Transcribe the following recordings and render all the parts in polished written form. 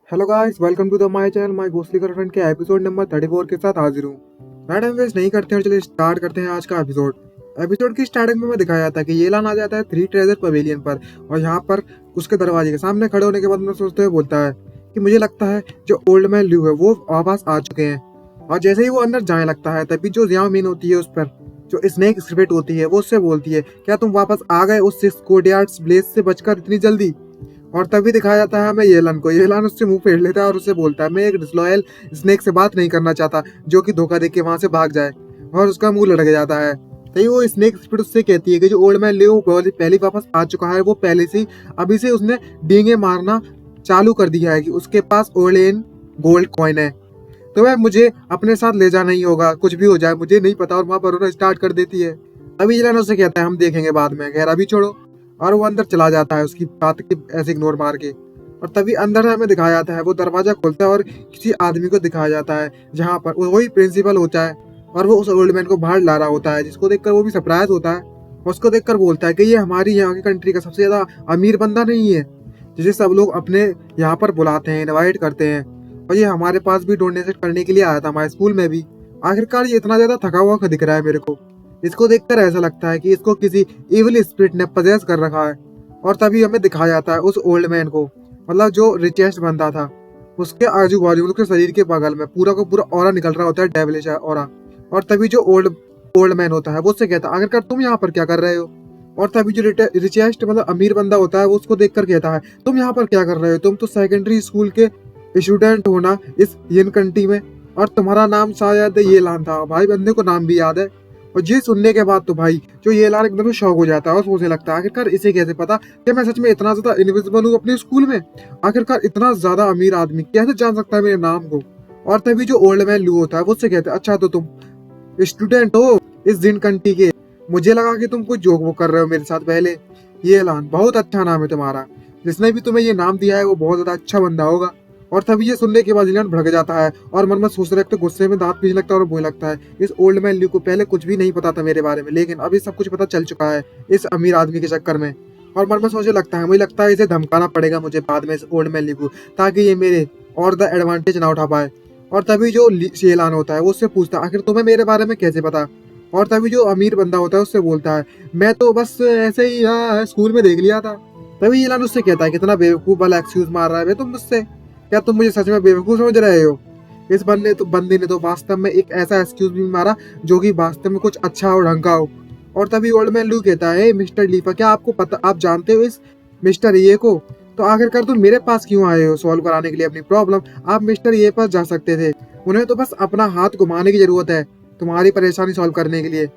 Hello guys, welcome to the my channel. My ghostly girlfriend के episode number 34 के साथ हाजिर हूँ। मैं टाइम वेस्ट नहीं करते हैं, चलिए स्टार्ट करते हैं आज का एपिसोड। एपिसोड की स्टार्टिंग में दिखाया जाता है कि येलान आ जाता है थ्री ट्रेजर पवेलियन पर, और यहाँ पर उसके दरवाजे के सामने खड़े होने के बाद मैं सोचते हुए बोलता है कि मुझे लगता है जो ओल्ड मैन ल्यू है वो वापस आ चुके हैं। और जैसे ही वो अंदर जाने लगता है तभी जो जियाओ मीन होती है उस पर जो स्नेक स्क्रिप्ट होती है वो उससे बोलती है, क्या तुम वापस आ गए उस सिक्स कोर्टयार्ड्स ब्लेज से बचकर इतनी जल्दी। और तभी दिखाया जाता है हमें येलन को। येलन उससे मुंह फेर लेता है और उससे बोलता है, मैं एक डिसलॉयल स्नेक से बात नहीं करना चाहता जो कि धोखा दे के वहां से भाग जाए। और उसका मुंह लटक जाता है। तभी वो स्नेक स्पिरिट उससे कहती है कि जो ओल्ड मैन लियो पहले वापस आ चुका है, वो पहले से ही अभी से उसने डींगे मारना चालू कर दिया है कि उसके पास ओलेन गोल्ड कॉइन है। तो वह मुझे अपने साथ ले जाना ही होगा, कुछ भी हो जाए मुझे नहीं पता। और वहां पर रोना स्टार्ट कर देती है। अभी येलन उससे कहता है हम देखेंगे बाद में, खैर अभी छोड़ो। और वो अंदर चला जाता है उसकी बात की ऐसे इग्नोर मार के। और तभी अंदर से हमें दिखाया जाता है वो दरवाजा खोलता है और किसी आदमी को दिखाया जाता है जहाँ पर वही प्रिंसिपल होता है। और वो उस ओल्ड मैन को बाहर ला रहा होता है, जिसको देखकर वो भी सरप्राइज होता है। और उसको देखकर बोलता है कि ये हमारी यहाँ की कंट्री का सबसे ज्यादा अमीर बंदा नहीं है, जिसे सब लोग अपने यहाँ पर बुलाते हैं, इनवाइट करते हैं। और ये हमारे पास भी डोनेशन करने के लिए आया था, हमारे स्कूल में भी। आखिरकार ये इतना ज्यादा थका हुआ दिख रहा है मेरे को। इसको देखकर ऐसा लगता है कि इसको किसी इविल स्पिरिट ने पजेस कर रखा है। और तभी हमें दिखाया जाता है उस ओल्ड मैन को, मतलब जो रिचेस्ट बंदा था, उसके आजू बाजू उसके शरीर के बगल में पूरा का पूरा ऑरा निकल रहा होता है, डेविलिश ऑरा। और तभी जो ओल्ड ओल्ड मैन होता है वो उससे कहता है, आखिरकार तुम यहाँ पर क्या कर रहे हो। और तभी जो रिचेस्ट मतलब अमीर बंदा होता है वो उसको देखकर कहता है, तुम यहाँ पर क्या कर रहे हो, तुम तो सेकेंडरी स्कूल के स्टूडेंट हो ना इस यन कंट्री में, और तुम्हारा नाम शायद येलान था। भाई बंदे को नाम भी याद है। और ये सुनने के बाद तो भाई जो येलान एकदम शॉक हो जाता है और सोचने लगता है, आखिरकार इसे कैसे पता कि मैं सच में इतना ज्यादा इनविजिबल हूँ अपने स्कूल में। आखिरकार इतना ज्यादा अमीर आदमी कैसे जान सकता है मेरे नाम को। और तभी जो ओल्ड मैन लू होता है वो उससे कहते हैं, अच्छा तो तुम स्टूडेंट हो इस जिन कंट्री के, मुझे लगा कि तुम कुछ जोक वो कर रहे हो मेरे साथ पहले। येलान बहुत अच्छा नाम है तुम्हारा, जिसने भी तुम्हें ये नाम दिया है वो बहुत ज्यादा अच्छा बंदा होगा। और तभी ये सुनने के बाद जिलान भड़क जाता है और मन में सोच रहे गुस्से में दांत पीसने लगता है और बोलने लगता है, इस ओल्ड मैन ल्यू को पहले कुछ भी नहीं पता था मेरे बारे में, लेकिन अभी सब कुछ पता चल चुका है इस अमीर आदमी के चक्कर में। और मन में सोचने लगता है मुझे लगता है इसे धमकाना पड़ेगा मुझे बाद में इस ओल्ड मैन ल्यू को, ताकि ये मेरे और द एडवांटेज ना उठा पाए। और तभी जो शेलान होता है वो उससे पूछता है, आखिर तुम्हें मेरे बारे में कैसे पता। और तभी जो अमीर बंदा होता है उससे बोलता है, मैं तो बस ऐसे ही यहाँ स्कूल में देख लिया था। तभी येलान उससे कहता है, कितना बेवकूफ वाला एक्सक्यूज मार रहा है तुम मुझसे, क्या तुम मुझे सच में बेवकूफ समझ रहे हो। इस बंदे ने तो वास्तव में एक ऐसा एक्सक्यूज भी मारा जो कि वास्तव में कुछ अच्छा और ढंग का हो। और तभी ओल्ड मैन लू कहता है, मिस्टर लीफा, क्या आपको पता, आप जानते हो इस मिस्टर ये को, तो आखिरकार तुम मेरे पास क्यों आए हो सॉल्व कराने के लिए अपनी प्रॉब्लम। आप मिस्टर ये पास जा सकते थे, उन्हें तो बस अपना हाथ घुमाने की जरूरत है तुम्हारी परेशानी सॉल्व करने के लिए।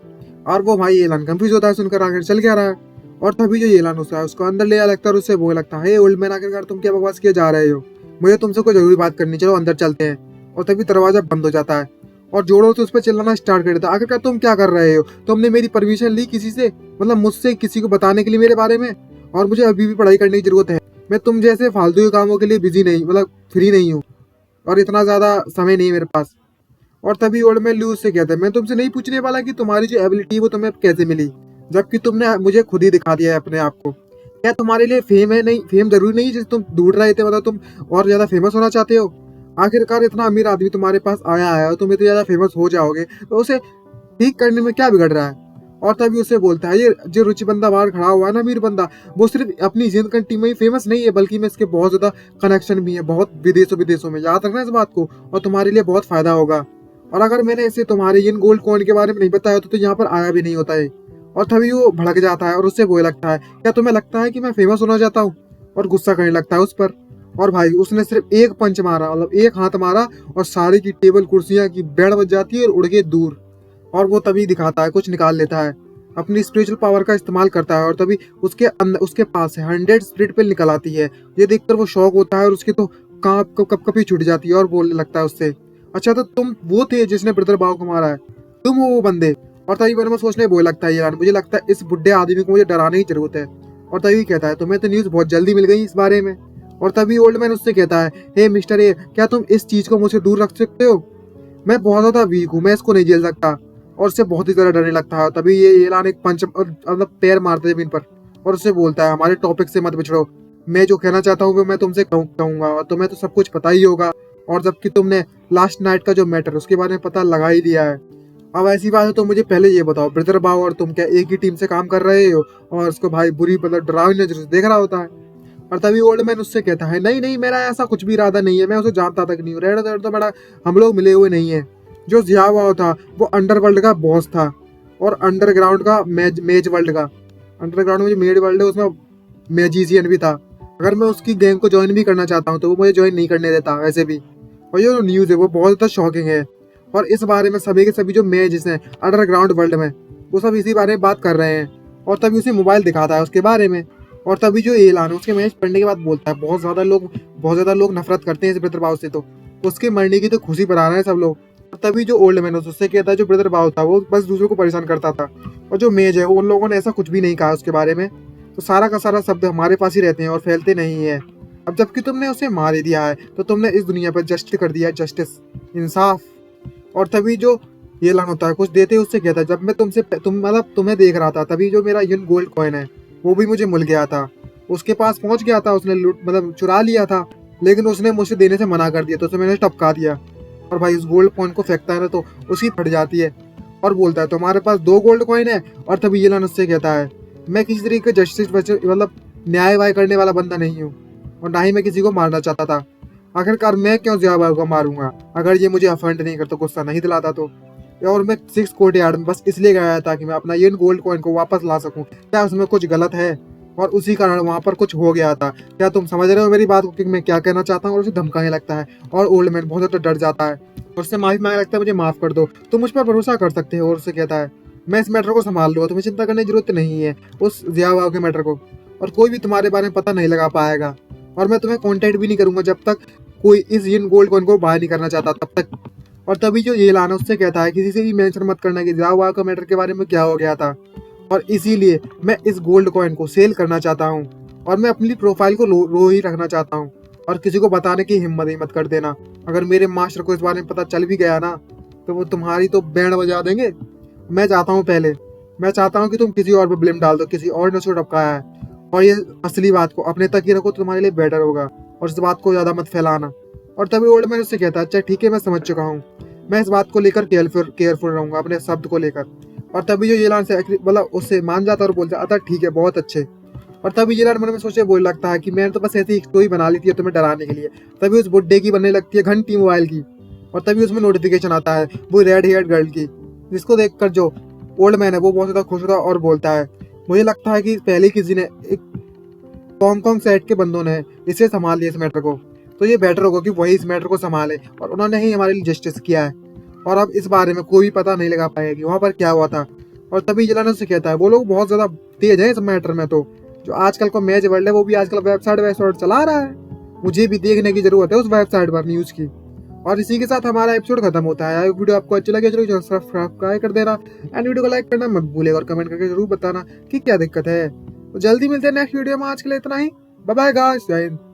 और वो भाई येलान कंफ्यूज होता है सुनकर, आखिर चल क्या रहा है। और तभी जो येलान होता है उसको अंदर ले आ लगता है और उससे वो लगता है, ओल्ड मैन आखिरकार तुम क्या बकवास किए जा रहे हो, मुझे तुमसे कोई जरूरी बात करनी, चलो अंदर चलते हैं। और तभी दरवाजा बंद हो जाता है और जोड़ों से उस पर चिल्लाना स्टार्ट कर देता है, आखिरकार तुम क्या कर रहे हो, तुमने मेरी परमिशन ली किसी से, मतलब मुझसे किसी को बताने के लिए मेरे बारे में, और मुझे अभी भी पढ़ाई करने की जरूरत है, मैं तुम जैसे फालतू के कामों के लिए बिजी नहीं, मतलब फ्री नहीं हूँ, और इतना ज्यादा समय नहीं है मेरे पास। और तभी ओल्ड मैन लू से कहता है, मैं तुमसे नहीं पूछने वाला कि तुम्हारी जो एबिलिटी है वो तुम्हें कैसे मिली, जबकि तुमने मुझे खुद ही दिखा दिया है अपने आप को। क्या तुम्हारे लिए फेम है, नहीं फेम जरूरी नहीं जिसे तुम ढूंढ रहे थे, मतलब तुम और ज्यादा फेमस होना चाहते हो। आखिरकार इतना अमीर आदमी तुम्हारे पास आया है और तुम इतने ज्यादा फेमस हो जाओगे तो उसे ठीक करने में क्या बिगड़ रहा है। और तभी उसे बोलता है, ये जो रुचि बंदा बाहर खड़ा हुआ है ना, अमीर बंदा, वो सिर्फ अपनी जिंद कंट्री में ही फेमस नहीं है, बल्कि में इसके बहुत ज्यादा कनेक्शन भी है, बहुत विदेशों विदेशों में, याद रखना इस बात को, और तुम्हारे लिए बहुत फायदा होगा। और अगर मैंने इसे तुम्हारे इन गोल्ड कॉइन के बारे में नहीं बताया तो यहाँ पर आया भी नहीं होता है। और तभी वो भड़क जाता है और उससे बोलने लगता है, क्या तुम्हें लगता है कि मैं फेमस होना चाहता हूँ, और गुस्सा करने लगता है उस पर। और भाई उसने सिर्फ एक पंच मारा, मतलब एक हाथ मारा, और सारी की टेबल कुर्सियां की बेड बज जाती है और उड़ के दूर। और वो तभी दिखाता है कुछ निकाल लेता है, अपनी स्पिरिचुअल पावर का इस्तेमाल करता है, और तभी उसके अंदर उसके पास से 100 स्पिरिट पिल निकल आती है। ये देखकर वो शौक होता है और उसकी तो कप छूट जाती है और बोलने लगता है उससे, अच्छा तो तुम वो थे जिसने ब्रदर बाव को मारा है, तुम हो वो बंदे। और तभी मेरे में सोचने बोल लगता है यार, मुझे लगता है इस बुढ़े आदमी को मुझे डराने की जरूरत है। और तभी कहता है, तुम्हें तो न्यूज बहुत जल्दी मिल गई इस बारे में। और तभी ओल्ड मैन उससे कहता है, हे मिस्टर ए, क्या तुम इस चीज को मुझसे दूर रख सकते हो, मैं बहुत ज्यादा वीक हूँ, मैं इसको नहीं झेल सकता। और उससे बहुत ही ज्यादा डरने लगता है। तभी ये एलान एक पंच मतलब पैर मारता है जमीन पर और उससे बोलता है, हमारे टॉपिक से मत बिछड़ो, मैं जो कहना चाहता हूँ वो मैं तुमसे कहूंगा, और तुम्हें तो सब कुछ पता ही होगा। और जबकि तुमने लास्ट नाइट का जो मैटर उसके बारे में पता लगा ही दिया है। अब ऐसी बात है तो मुझे पहले ये बताओ, ब्रदर बाव और तुम क्या एक ही टीम से काम कर रहे हो? और उसको भाई बुरी मतलब डरावनी नजर से देख रहा होता है। और तभी ओल्ड मैन उससे कहता है, नहीं नहीं, मेरा ऐसा कुछ भी इरादा नहीं है, मैं उसे जानता तक नहीं हूँ, रेड तो बड़ा हम लोग मिले हुए नहीं है। जो जियावा था वो अंडरवर्ल्ड का बॉस था, और अंडरग्राउंड का मेज वर्ल्ड का, अंडरग्राउंड में जो मेड वर्ल्ड है उसमें मैजिशियन भी था। अगर मैं उसकी गैंग को ज्वाइन भी करना चाहता हूँ तो वो मुझे ज्वाइन नहीं करने देता वैसे भी। और ये जो न्यूज़ है वो बहुत ज़्यादा शॉकिंग है, और इस बारे में सभी के सभी जो मैजिस हैं अंडरग्राउंड वर्ल्ड में वो सब इसी बारे में बात कर रहे हैं। और तभी उसे मोबाइल दिखाता है उसके बारे में। और तभी जो एलान उसके मैच पढ़ने के बाद बोलता है, बहुत ज़्यादा लोग नफरत करते हैं इस ब्रदर बाव से, तो उसके मरने की तो खुशी मना रहे हैं सब लोग। और तभी जो ओल्ड मैन उससे कहता है जो ब्रदर बाव था वो बस दूसरों को परेशान करता था, और जो मेज है उन लोगों ने ऐसा कुछ भी नहीं कहा उसके बारे में, तो सारा का सारा शब्द हमारे पास ही रहते हैं और फैलते नहीं है। अब जबकि तुमने उसे मार ही दिया है तो तुमने इस दुनिया पर जस्टिस कर दिया है, जस्टिस, इंसाफ। और तभी जो ये लान होता है कुछ देते उससे कहता है, जब मैं तुम्हें देख रहा था तभी जो मेरा यून गोल्ड कॉइन है वो भी मुझे मिल गया था, उसके पास पहुंच गया था, उसने लूट मतलब चुरा लिया था, लेकिन उसने मुझे देने से मना कर दिया तो उसे मैंने टपका दिया। और भाई उस गोल्ड कॉइन को फेंकता है ना तो उसकी फट जाती है, और बोलता है तुम्हारे पास 2 गोल्ड कॉइन है। और तभी ये लान उससे कहता है, मैं किसी तरीके का जस्टिस मतलब न्याय वाय करने वाला बंदा नहीं हूँ, और ना ही मैं किसी को मारना चाहता था। आखिरकार मैं क्यों जियाबाई को मारूंगा अगर ये मुझे अफेंड नहीं करता, गुस्सा नहीं दिलाता तो। और मैं 6 कोर्ट यार्ड में बस इसलिए गया था कि मैं अपना ये गोल्ड कॉइन को वापस ला सकूं। क्या उसमें कुछ गलत है? और उसी कारण वहां पर कुछ हो गया था। क्या तुम समझ रहे हो मेरी बात को कि मैं क्या कहना चाहता हूँ? और उसे धमकाने लगता है, और ओल्ड मैन बहुत ज्यादा डर जाता है और उससे माफी मांगने लगता है, मुझे माफ कर दो, तुम मुझ पर भरोसा कर सकते हो। और उससे कहता है, मैं इस मैटर को संभाल लूंगा, तुम्हें चिंता करने की जरूरत नहीं है उस जियाबाई के मैटर को, और कोई भी तुम्हारे बारे में पता नहीं लगा पाएगा। और मैं तुम्हें कॉन्टेक्ट भी नहीं करूंगा जब तक कोई इस इन गोल्ड कॉइन को बाहर नहीं करना चाहता तब तक। और तभी जो ये लाना उससे कहता है, किसी से भी मेंशन मत करना कि जियाबाई का मैटर के बारे में क्या हो गया था, और इसीलिए मैं इस गोल्ड कॉइन को सेल करना चाहता हूँ, और मैं अपनी प्रोफाइल को लो ही रखना चाहता हूँ, और किसी को बताने की हिम्मत ही मत कर देना। अगर मेरे मास्टर को इस बारे में पता चल भी गया ना तो वो तुम्हारी तो बैंड बजा देंगे। मैं चाहता हूँ कि तुम किसी और पर ब्लेम डाल दो, किसी और ने उसको टपकाया है, और ये असली बात को अपने तक ही रखो तो तुम्हारे लिए बेटर होगा, और इस बात को ज्यादा मत फैलाना। और तभी ओल्ड मैन उससे कहता है, अच्छा ठीक है, मैं समझ चुका हूँ, मैं इस बात को लेकर केयरफुल रहूंगा अपने शब्द को लेकर। और तभी जो येलान से मतलब उससे मान जाता है और बोलता है, अच्छा ठीक है, बहुत अच्छे। और तभी येलान मन में सोचे बोल लगता है कि मैंने तो बस ऐसी एक स्टोरी बना ली थी तुम्हें डराने के लिए। तभी उस बुड्ढे की बनने लगती है घंटी मोबाइल की, और तभी उसमें नोटिफिकेशन आता है वो रेड हेयर्ड गर्ल की, जिसको देखकर जो ओल्ड मैन है वो बहुत ज्यादा खुश होता है और बोलता है, मुझे लगता है कि पहले किसी ने एक हांगकांग सेट के बंदों ने इसे संभाल लिया इस मैटर को, तो ये बेटर होगा कि वही इस मैटर को संभाले, और उन्होंने ही हमारे लिए जस्टिस किया है, और अब इस बारे में कोई भी पता नहीं लगा पाएगा कि वहाँ पर क्या हुआ था। और तभी जलाना से कहता है, वो लोग बहुत ज्यादा तेज है इस मैटर में, तो जो आजकल को मैच वर्ल्ड है वो भी आजकल वेबसाइट चला रहा है, मुझे भी देखने की जरूरत है उस वेबसाइट पर न्यूज की। और इसी के साथ हमारा एपिसोड खत्म होता है। वीडियो आपको अच्छा लगे चलो सब्सक्राइब कर देना, एंड वीडियो को लाइक करना मत भूलिएगा, और कमेंट करके जरूर बताना कि क्या दिक्कत है। तो जल्दी मिलते हैं नेक्स्ट वीडियो में, आज के लिए इतना ही, बाय बाय गाइस, जय हिंद।